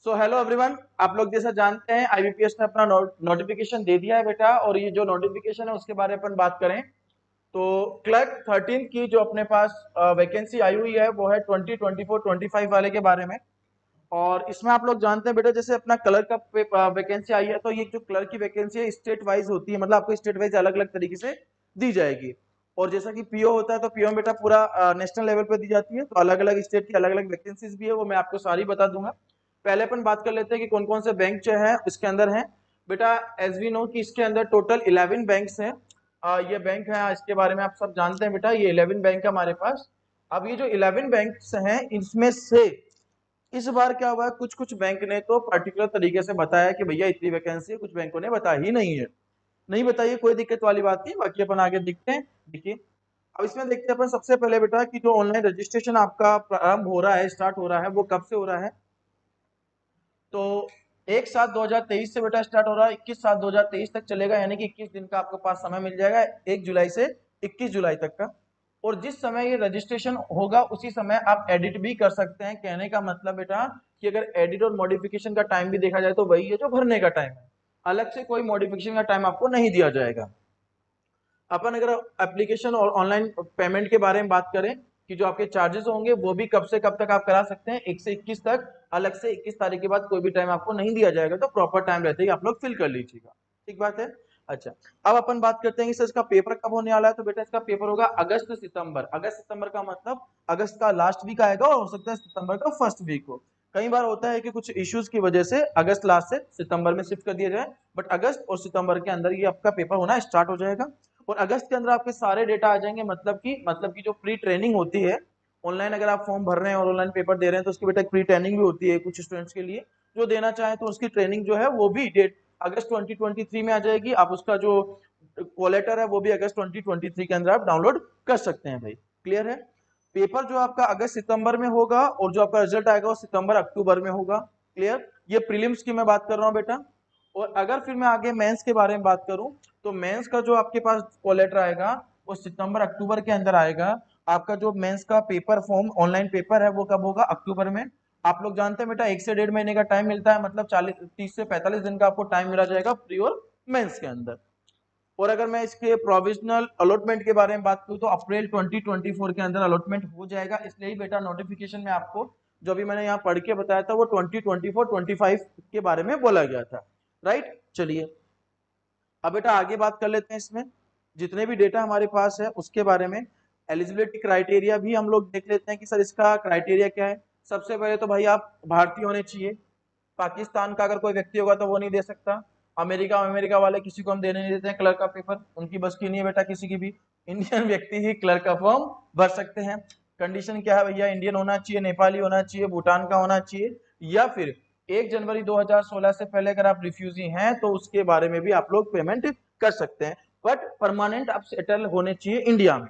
So hello everyone, आप लोग जैसा जानते हैं आईबीपीएस ने अपना नोटिफिकेशन दे दिया है बेटा। और ये जो नोटिफिकेशन है उसके बारे में अपन बात करें तो क्लर्क 13 की जो अपने पास वैकेंसी आई हुई है वो है 2024-25 वाले के बारे में। और इसमें आप लोग जानते हैं बेटा, जैसे अपना क्लर्क का वैकेंसी आई है तो ये जो क्लर्क की वैकेंसी है स्टेट वाइज होती है, मतलब आपको स्टेट वाइज अलग अलग तरीके से दी जाएगी। और जैसा कि पीओ होता है तो पीओ में बेटा पूरा नेशनल लेवल पे दी जाती है, तो अलग अलग स्टेट की अलग अलग वैकेंसीज भी है, वो मैं आपको सारी बता दूंगा। पहले अपन बात कर लेते हैं कि कौन कौन से बैंक जो है इसके अंदर है बेटा। एज वी नो कि इसके अंदर टोटल 11 बैंक्स हैं। ये बैंक है, इसके बारे में आप सब जानते हैं बेटा, ये 11 बैंक है हमारे पास। अब ये जो 11 बैंक्स हैं इसमें से इस बार क्या हुआ है, कुछ कुछ बैंक ने तो पर्टिकुलर तरीके से बताया कि भैया इतनी वैकेंसी है, कुछ बैंकों ने बताया ही नहीं है। नहीं बताइए, कोई दिक्कत वाली बात नहीं, बाकी अपन आगे देखते हैं। देखिए, अब इसमें देखते हैं अपन सबसे पहले बेटा कि जो ऑनलाइन रजिस्ट्रेशन आपका प्रारंभ हो रहा है, स्टार्ट हो रहा है, वो कब से हो रहा है। तो 1/7/2023 से बेटा स्टार्ट हो रहा है, 21/7/2023 तक चलेगा, यानी कि 21 दिन का आपके पास समय मिल जाएगा, 1 जुलाई से 21 जुलाई तक का। और जिस समय ये रजिस्ट्रेशन होगा उसी समय आप एडिट भी कर सकते हैं। कहने का मतलब बेटा कि अगर एडिट और मॉडिफिकेशन का टाइम भी देखा जाए तो वही है जो भरने का टाइम है, अलग से कोई मॉडिफिकेशन का टाइम आपको नहीं दिया जाएगा। अपन अगर एप्लीकेशन और ऑनलाइन पेमेंट के बारे में बात करें कि जो आपके चार्जेस होंगे वो भी कब से कब तक आप करा सकते हैं, 1 से 21 तक। अलग से 21 तारीख के बाद कोई भी टाइम आपको नहीं दिया जाएगा, तो प्रॉपर टाइम रहते ही आप लोग फिल कर लीजिएगा। ठीक बात है। अच्छा, अब अपन बात करते हैं कि सर इसका पेपर कब होने वाला है। तो बेटा इसका पेपर होगा अगस्त सितंबर। अगस्त सितंबर का मतलब अगस्त का लास्ट वीक आएगा और हो सकता है सितंबर का फर्स्ट वीक हो। कई बार होता है कि कुछ इश्यूज की वजह से अगस्त लास्ट से सितंबर में शिफ्ट कर दिया जाए, बट अगस्त और सितंबर के अंदर ये आपका पेपर होना स्टार्ट हो जाएगा। और अगस्त के अंदर आपके सारे डेटा आ जाएंगे, मतलब कि जो प्री ट्रेनिंग होती है ऑनलाइन, अगर आप फॉर्म भर रहे हैं और ऑनलाइन पेपर दे रहे हैं तो उसकी बेटा प्री ट्रेनिंग भी होती है कुछ स्टूडेंट्स के लिए। जो देना चाहे तो उसकी ट्रेनिंग जो है वो भी डेट अगस्त 2023 में आ जाएगी। आप उसका जो कोलेटर है वो भी अगस्त 2023 के अंदर आप डाउनलोड कर सकते हैं भाई। क्लियर है। पेपर जो आपका अगस्त सितंबर में होगा और जो आपका रिजल्ट आएगा वो सितंबर अक्टूबर में होगा। क्लियर। ये प्रीलिम्स की मैं बात कर रहा हूँ बेटा। और अगर फिर मैं आगे मेंस के बारे में बात करूं तो मेंस का जो आपके पास कोलेटर आएगा वो सितंबर अक्टूबर के अंदर आएगा। आपका जो मेंस का पेपर फॉर्म ऑनलाइन पेपर है वो कब होगा, अक्टूबर में। आप लोग जानते हैं बेटा 1 से 1.5 महीने का टाइम मिलता है, मतलब 30 से 45 दिन का आपको टाइम मिला जाएगा प्री और मेंस के अंदर। और अगर मैं इसके प्रोविजनल अलॉटमेंट के बारे में बात करूं तो अप्रैल 2024 के अंदर अलॉटमेंट हो जाएगा। इसलिए ही बेटा नोटिफिकेशन में आपको जो भी मैंने यहाँ पढ़ के बताया था वो 2024-25 के बारे में बोला गया था। राइट। चलिए, अब बेटा आगे बात कर लेते हैं। इसमें जितने भी डेटा हमारे पास है उसके बारे में एलिजिबिलिटी क्राइटेरिया भी हम लोग देख लेते हैं कि सर इसका क्राइटेरिया क्या है। सबसे पहले तो भाई आप भारतीय होने चाहिए। पाकिस्तान का अगर कोई व्यक्ति होगा तो वो नहीं दे सकता। अमेरिका अमेरिका वाले किसी को हम देने नहीं देते हैं क्लर्क का पेपर, उनकी बस की नहीं है बेटा किसी की भी। इंडियन व्यक्ति ही क्लर्क का फॉर्म भर सकते हैं। कंडीशन क्या है भैया, इंडियन होना चाहिए, नेपाली होना चाहिए, भूटान का होना चाहिए, या फिर 1 जनवरी 2016 से पहले अगर आप रिफ्यूजी हैं तो उसके बारे में भी आप लोग पेमेंट कर सकते हैं। बट परमानेंट आप सेटल होने चाहिए इंडिया में।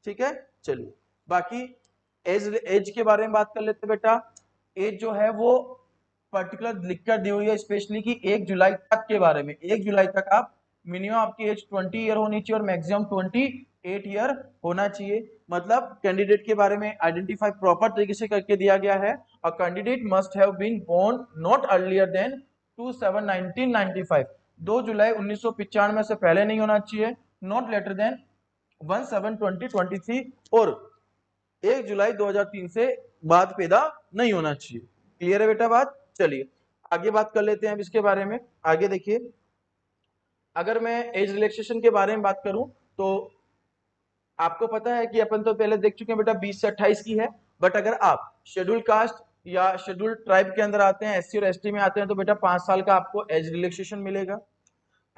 ठीक है। चलिए, बाकी एज एज के बारे में बात कर लेते बेटा। एज जो है वो पर्टिकुलर लिखकर दी हुई है स्पेशली कि 1 जुलाई तक के बारे में। 1 जुलाई तक आप मिनिमम आपकी एज 20 ईयर होनी चाहिए और मैक्सिमम 28 ईयर होना चाहिए। मतलब कैंडिडेट के बारे में आइडेंटिफाई प्रॉपर तरीके से करके दिया गया है। A candidate must have been born not earlier than 2/7/1995। 2 जुलाई 1995 से पहले नहीं होना चाहिए, नॉट लेटर देन 1/7/2023, और 1 जुलाई 2003 से बाद पैदा नहीं होना चाहिए। क्लियर है बेटा बात। चलिए आगे बात कर लेते हैं अब इसके बारे में। आगे देखिए, अगर मैं एज रिलैक्सेशन के बारे में बात करूं तो आपको पता है कि अपन तो पहले देख चुके हैं बेटा 20 से 28 की है। बट अगर आप शेड्यूल कास्ट या शेड्यूल ट्राइब के अंदर आते हैं, एससी और एसटी में आते हैं, तो बेटा 5 साल का आपको एज रिलैक्सेशन मिलेगा।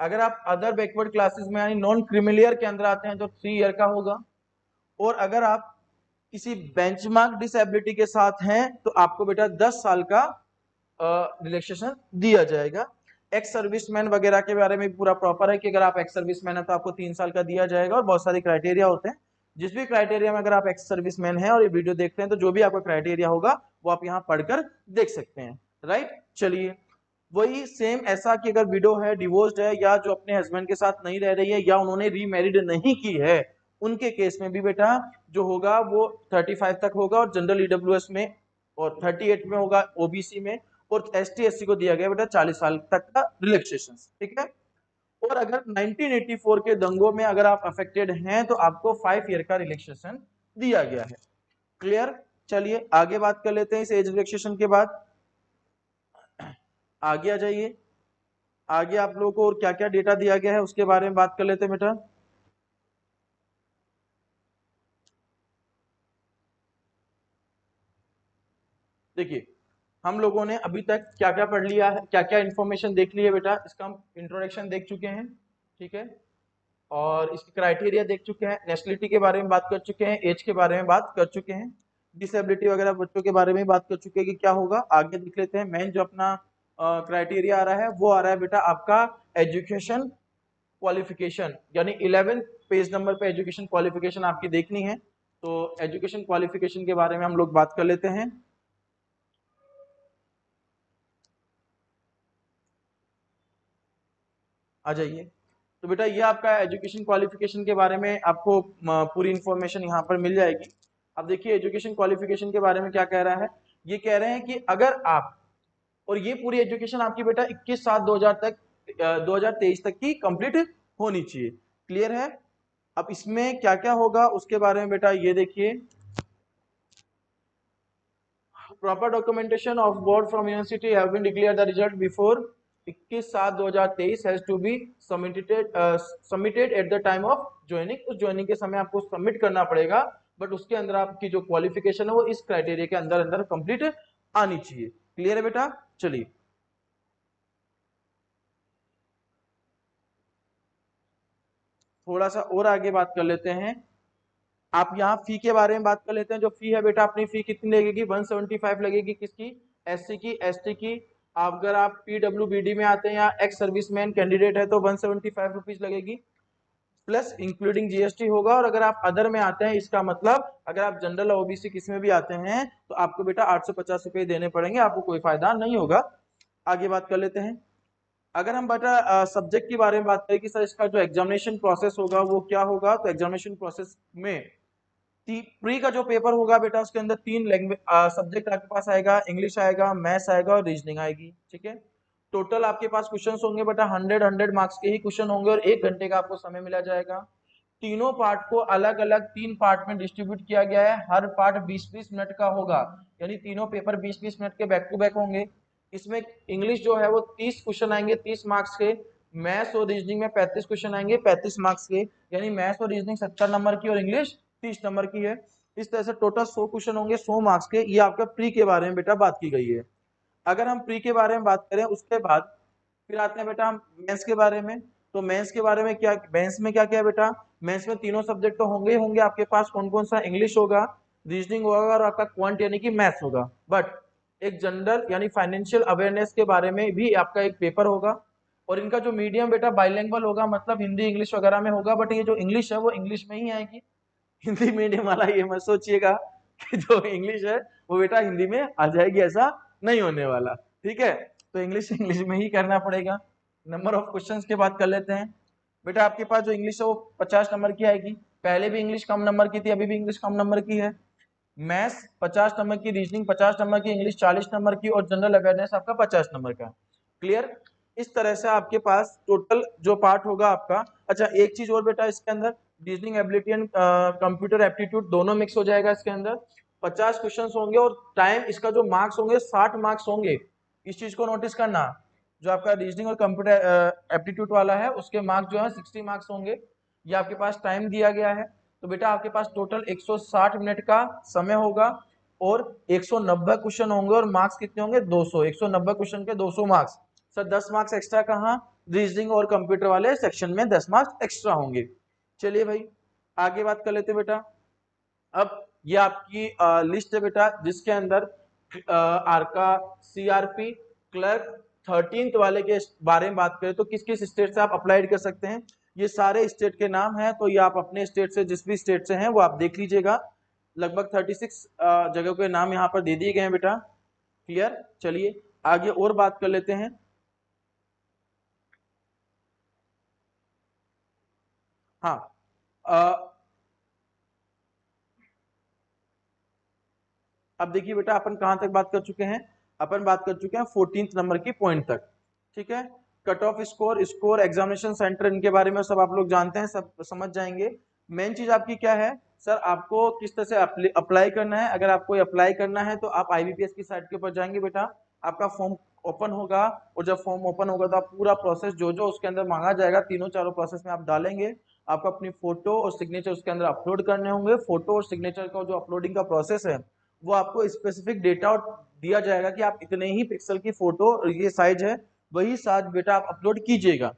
अगर आप अदर बैकवर्ड क्लासेस में यानी नॉन क्रिमिलियर के अंदर आते हैं तो 3 ईयर का होगा। और अगर आप किसी बेंचमार्क डिसेबिलिटी के साथ हैं तो आपको बेटा 10 साल का रिलैक्सेशन दिया जाएगा। एक्स सर्विसमैन वगैरह के बारे में पूरा प्रॉपर है कि अगर आप एक्स सर्विसमैन है तो आपको 3 साल का दिया जाएगा, और बहुत सारे क्राइटेरिया होते हैं। जिस भी क्राइटेरिया में अगर आप एक्स सर्विसमैन है और ये वीडियो देखते हैं तो जो भी आपका क्राइटेरिया होगा वो आप यहाँ पढ़कर देख सकते हैं। राइट। चलिए, वही सेम ऐसा कि अगर विडो है, डिवोर्स्ड है, या जो अपने हस्बैंड के साथ नहीं रह रही है, या उन्होंने रीमैरिड नहीं की है, उनके केस में भी बेटा जो होगा वो 35 तक होगा और जनरल ईडब्ल्यूएस में, और 38 में होगा ओबीसी में, और ST SC को दिया गया बेटा 40 साल तक का रिलैक्सेशन, ठीक है। और अगर 1984 के दंगों में अगर आप अफेक्टेड हैं तो आपको 5 ईयर का रिलैक्सेशन दिया गया है। क्लियर। चलिए आगे बात कर लेते हैं इस एज रिलैक्सेशन के बाद। आगे आ जाइए। आगे आप लोगों को और क्या क्या डेटा दिया गया है उसके बारे में बात कर लेते हैं बेटा। देखिए हम लोगों ने अभी तक क्या क्या पढ़ लिया है, क्या क्या इंफॉर्मेशन देख ली है बेटा। इसका हम इंट्रोडक्शन देख चुके हैं, ठीक है। और इसके क्राइटेरिया देख चुके हैं, नेशनलिटी के बारे में बात कर चुके हैं, एज के बारे में बात कर चुके हैं, डिसेबिलिटी वगैरह बच्चों के बारे में बात कर चुके हैं कि क्या होगा। आगे देख लेते हैं। मेन जो अपना क्राइटेरिया आ रहा है वो आ रहा है बेटा आपका एजुकेशन क्वालिफिकेशन, यानी 11 पेज नंबर पे एजुकेशन क्वालिफिकेशन आपकी देखनी है। तो एजुकेशन क्वालिफिकेशन के बारे में हम लोग बात कर लेते हैं। आ जाइए। तो बेटा ये आपका एजुकेशन क्वालिफिकेशन के बारे में आपको पूरी इंफॉर्मेशन यहाँ पर मिल जाएगी। अब देखिए एजुकेशन क्वालिफिकेशन के बारे में क्या कह रहा है। ये कह रहे हैं कि अगर आप, और ये पूरी एजुकेशन आपकी बेटा 21/7/2000 तक 2023 तक की कंप्लीट होनी चाहिए। क्लियर है। अब इसमें क्या क्या होगा उसके बारे में बेटा ये देखिए। Proper documentation of board from university have been declare the result before 21/7/2023 has to be submitted at the time of joining. उस ज्वाइनिंग के समय आपको सबमिट करना पड़ेगा, बट उसके अंदर आपकी जो क्वालिफिकेशन है वो इस क्राइटेरिया के अंदर अंदर कंप्लीट आनी चाहिए। क्लियर है बेटा। चलिए थोड़ा सा और आगे बात कर लेते हैं। आप यहाँ फी के बारे में बात कर लेते हैं। जो फी है बेटा अपनी फी कितनी लगेगी, 175 लगेगी। किसकी, SC की, ST की। अगर आप PWBD में आते हैं या एक्स सर्विसमैन कैंडिडेट है तो 175 रुपीज लगेगी, प्लस इंक्लूडिंग GST होगा। और अगर आप अदर में आते हैं, इसका मतलब अगर आप जनरल OBC किस में भी आते हैं तो आपको बेटा 850 रुपये देने पड़ेंगे, आपको कोई फायदा नहीं होगा। आगे बात कर लेते हैं। अगर हम बेटा सब्जेक्ट के बारे में बात करें कि सर इसका जो एग्जामिनेशन प्रोसेस होगा वो क्या होगा, तो एग्जामिनेशन प्रोसेस में प्री का जो पेपर होगा बेटा उसके अंदर 3 लैंग्वेज सब्जेक्ट आपके पास आएगा, इंग्लिश आएगा, मैथ्स आएगा और रीजनिंग आएगी, ठीक है। टोटल आपके पास क्वेश्चंस होंगे बेटा 100 मार्क्स के ही क्वेश्चन होंगे और 1 घंटे का आपको समय मिला जाएगा। तीनों पार्ट को अलग अलग 3 पार्ट में डिस्ट्रीब्यूट किया गया है। हर पार्ट 20-20 मिनट का होगा, यानी तीनों पेपर 20-20 मिनट के बैक टू बैक होंगे। इसमें इंग्लिश जो है वो 30 क्वेश्चन आएंगे 30 मार्क्स के। मैथ्स और रीजनिंग में 35 क्वेश्चन आएंगे 35 मार्क्स के, यानी मैथ्स और रीजनिंग 70 नंबर की और इंग्लिश 30 नंबर की है। इस तरह से टोटल 100 क्वेश्चन होंगे 100 मार्क्स के। ये आपका प्री के बारे में बेटा बात की गई है। अगर हम प्री के बारे में बात करें उसके बाद फिर आते हैं बेटा हम मेंस के बारे में। तो मेंस के बारे में क्या, मेंस में क्या क्या है बेटा। मेंस में तीनों सब्जेक्ट तो होंगे ही होंगे आपके पास। कौन कौन सा, इंग्लिश होगा, रीजनिंग होगा और आपका क्वांट यानी कि मैथ्स होगा। बट एक जनरल यानी फाइनेंशियल अवेयरनेस के बारे में भी आपका एक पेपर होगा। और इनका जो मीडियम बेटा बाइलिंगुअल होगा, मतलब हिंदी इंग्लिश वगैरह में होगा। बट ये जो इंग्लिश है वो इंग्लिश में ही आएगी। हिंदी मीडियम वाला ये मत सोचिएगा कि जो इंग्लिश है वो बेटा हिंदी में आ जाएगी, ऐसा नहीं होने वाला, ठीक है। तो इंग्लिश इंग्लिश में ही करना पड़ेगा। नंबर ऑफ क्वेश्चंस की बात कर लेते हैं। बेटा आपके पास जो इंग्लिश है वो 50 नंबर की आएगी। पहले भी इंग्लिश कम नंबर की थी, अभी भी इंग्लिश कम नंबर की है। मैथ्स 50 नंबर की, रीजनिंग 50 नंबर की, इंग्लिश 40 नंबर की और जनरल अवेयरनेस आपका 50 नंबर का। क्लियर। इस तरह से आपके पास टोटल जो पार्ट होगा आपका। अच्छा एक चीज और बेटा इसके अंदर, reasoning ability and computer aptitude दोनों मिक्स हो जाएगा इसके अंदर। 50 क्वेश्चंस होंगे और टाइम इसका जो मार्क्स होंगे 60 मार्क्स होंगे। इस चीज को नोटिस करना, जो आपका रीजनिंग और कंप्यूटर एप्टीट्यूड वाला है उसके मार्क्स जो है 60 मार्क्स होंगे। ये आपके पास टाइम दिया गया है। तो बेटा आपके पास टोटल 160 मिनट का समय होगा और 190 क्वेश्चन होंगे और मार्क्स कितने होंगे 200। 190 क्वेश्चन के 200 मार्क्स। सर 10 मार्क्स एक्स्ट्रा कहाँ, रीजनिंग और कंप्यूटर वाले सेक्शन में 10 मार्क्स एक्स्ट्रा होंगे। चलिए भाई आगे बात कर लेते बेटा। अब ये आपकी लिस्ट है बेटा जिसके अंदर आरका CRP क्लर्क 13th वाले के बारे में बात करें तो किस किस स्टेट से आप अप्लाइड कर सकते हैं। ये सारे स्टेट के नाम हैं, तो ये आप अपने स्टेट से, जिस भी स्टेट से हैं वो आप देख लीजिएगा। लगभग 36 जगह के नाम यहाँ पर दे दिए गए हैं बेटा। क्लियर। चलिए आगे और बात कर लेते हैं। हाँ अब देखिए बेटा अपन कहां तक बात कर चुके हैं। अपन बात कर चुके हैं 14th नंबर की पॉइंट तक, ठीक है। Cut off score, score, examination centre, इनके बारे में सब आप लोग जानते हैं, सब समझ जाएंगे। मेन चीज आपकी क्या है सर, आपको किस तरह से अप्लाई करना है। अगर आपको अप्लाई करना है तो आप आईबीपीएस की साइट के ऊपर जाएंगे बेटा, आपका फॉर्म ओपन होगा, और जब फॉर्म ओपन होगा तो आप पूरा प्रोसेस जो जो उसके अंदर मांगा जाएगा तीनों चारों प्रोसेस में आप डालेंगे। आपको अपनी फोटो और सिग्नेचर उसके अंदर अपलोड करने होंगे। फोटो और सिग्नेचर का जो अपलोडिंग का प्रोसेस है वो आपको स्पेसिफिक डेटा दिया जाएगा कि आप इतने ही पिक्सल की फोटो, ये साइज है, वही साइज बेटा आप अपलोड कीजिएगा।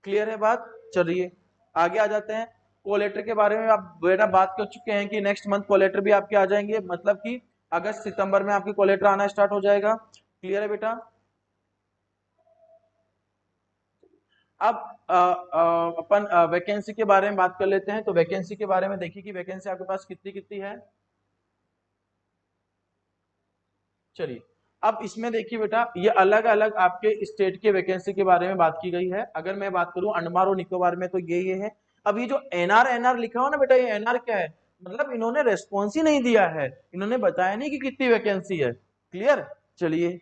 क्लियर है बात? चलिए आगे आ जाते हैं। कोलेटर के बारे में आप बेटा बात कर चुके हैं कि नेक्स्ट मंथ कोलेटर भी आपके आ जाएंगे, मतलब कि अगस्त सितंबर में आपके कोलेटर आना स्टार्ट हो जाएगा। क्लियर है बेटा? अब अपन वैकेंसी के बारे में बात कर लेते हैं। तो वैकेंसी के बारे में देखिए कि वैकेंसी आपके पास कितनी कितनी है। चलिए अब इसमें देखिए बेटा, ये अलग अलग आपके स्टेट के वैकेंसी के बारे में बात की गई है। अगर मैं बात करूं अंडमान और निकोबार में तो ये है। अब ये जो एनआर एनआर लिखा हो ना बेटा, ये एनआर क्या है, मतलब इन्होंने रेस्पॉन्स ही नहीं दिया है, इन्होंने बताया नहीं कि कितनी वैकेंसी है। क्लियर? चलिए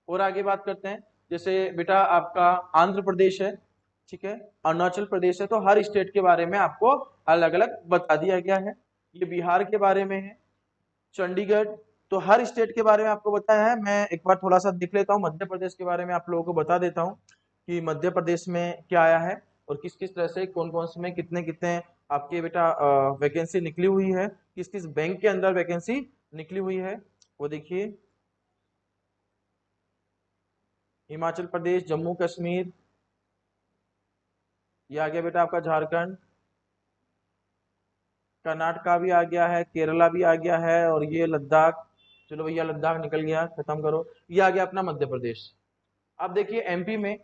और आगे बात करते हैं। जैसे बेटा आपका आंध्र प्रदेश है, ठीक है, अरुणाचल प्रदेश है, तो हर स्टेट के बारे में आपको अलग अलग बता दिया गया है। ये बिहार के बारे में है, चंडीगढ़, तो हर स्टेट के बारे में आपको बताया है। मैं एक बार थोड़ा सा देख लेता हूँ मध्य प्रदेश के बारे में, आप लोगों को बता देता हूँ कि मध्य प्रदेश में क्या आया है और किस किस तरह से कौन कौन से में कितने कितने आपके बेटा वैकेंसी निकली हुई है, किस किस बैंक के अंदर वैकेंसी निकली हुई है वो देखिए। हिमाचल प्रदेश, जम्मू कश्मीर, ये आ गया बेटा आपका झारखंड, कर्नाटका भी आ गया है, केरला भी आ गया है, और ये लद्दाख, चलो भैया लद्दाख निकल गया, खत्म करो। ये आ गया अपना मध्य प्रदेश। अब देखिए एमपी में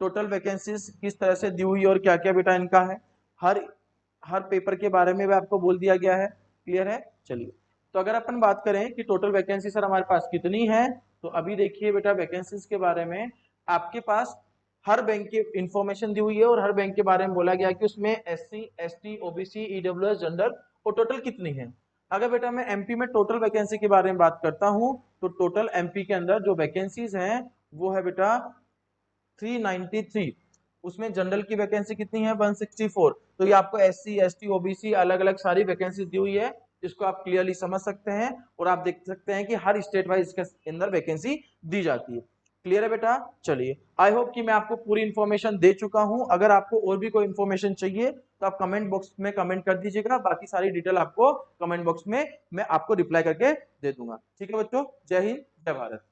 टोटल वैकेंसीज किस तरह से दी हुई और क्या क्या बेटा इनका है, हर हर पेपर के बारे में भी आपको बोल दिया गया है। क्लियर है? चलिए तो अगर अपन बात करें कि टोटल वैकेंसी सर हमारे पास कितनी है, तो अभी देखिए बेटा वैकेंसीज के बारे में आपके पास हर बैंक की इंफॉर्मेशन दी हुई है, और हर बैंक के बारे में बोला गया कि उसमें SC, ST, OBC, EWS, general और टोटल कितनी है। अगर बेटा मैं एमपी में टोटल वैकेंसी के बारे में बात करता हूं, तो टोटल एमपी के अंदर जो वैकेंसीज हैं वो है बेटा 393। उसमें जनरल की वैकेंसी कितनी है 164। तो ये आपको एससी, एसटी, ओबीसी अलग अलग सारी वैकेंसी दी हुई है, इसको आप क्लियरली समझ सकते हैं, और आप देख सकते हैं कि हर स्टेट वाइज इसके अंदर वैकेंसी दी जाती है। क्लियर है बेटा? चलिए आई होप कि मैं आपको पूरी इंफॉर्मेशन दे चुका हूं। अगर आपको और भी कोई इंफॉर्मेशन चाहिए तो आप कमेंट बॉक्स में कमेंट कर दीजिएगा, बाकी सारी डिटेल आपको कमेंट बॉक्स में मैं आपको रिप्लाई करके दे दूंगा। ठीक है बच्चों, जय हिंद, जय भारत।